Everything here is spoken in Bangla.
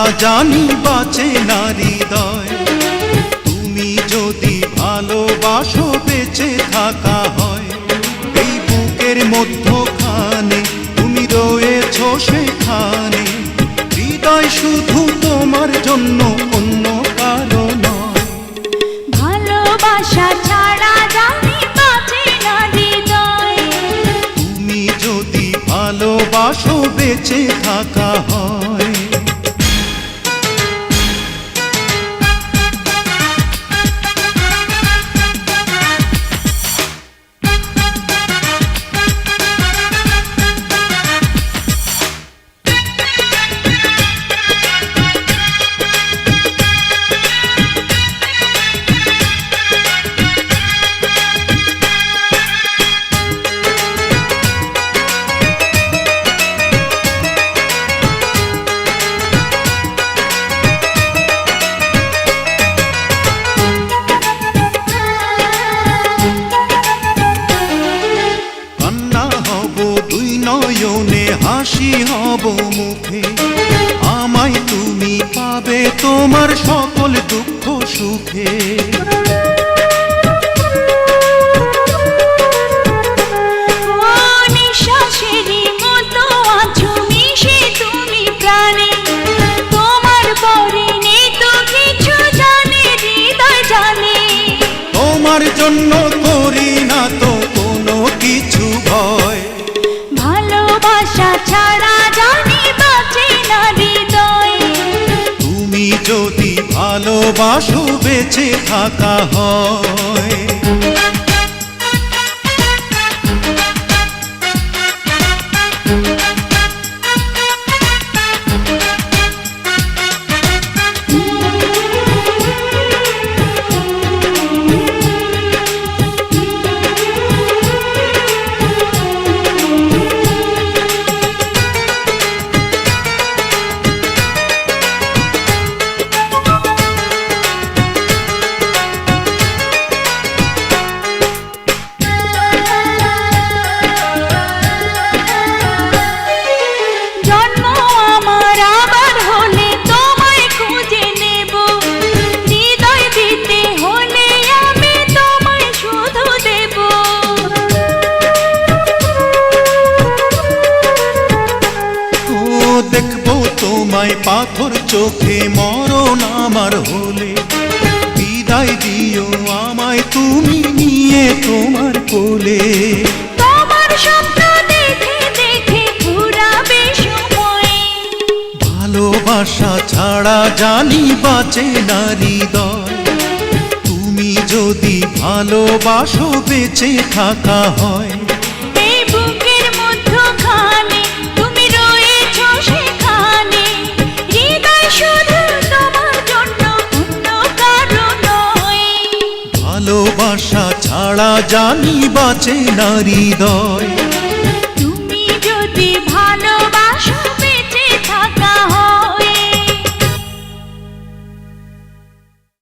ছাড়া জানি বাঁচে না হৃদয়। তুমি যদি ভালোবাসো বেঁচে থাকা হয়, এই বুকের মধ্যখানে তুমি রয়েছো সেখানে। হৃদয় শুধু তোমার জন্য, অন্য কারো নয়। ভালোবাসা ছাড়া জানি বাঁচে না হৃদয়। তুমি যদি ভালোবাসো বেঁচে থাকা হয়। নয়নে হাসি হব মুখে, আমায় তুমি পাবে তোমার সকল দুঃখ সুখে। নিঃশ্বাসেরই মতো আছো মিশে তুমি প্রাণে, তোমার পরে নেই তো কিছু জানে হৃদয় জানে। তোমার জন্য করি না তো কোনো কিছু ভয়। ভালোবাসা ছাড়া জানি বাঁচে না হৃদয়। তুমি যদি ভালোবাসো বেঁচে থাকা হয়। দেখবো তোমায় পাথর চোখে মরণ আমার হলে, বিদায় দিও আমায় তুমি নিয়ে তোমার কোলে। তোমার স্বপ্ন দেখে দেখে ঘুরাবে সময়। ভালোবাসা ছাড়া জানি বাঁচে না হৃদয়। তুমি যদি ভালোবাসো বেঁচে থাকা হয়। এই বুকের মধ্যখানে তুমি রয়েছো সেখানে। হৃদয় শুধু তোমার জন্য, অন্য কারো নয়। ভালোবাসা ছাড়া জানি বাঁচে না হৃদয়।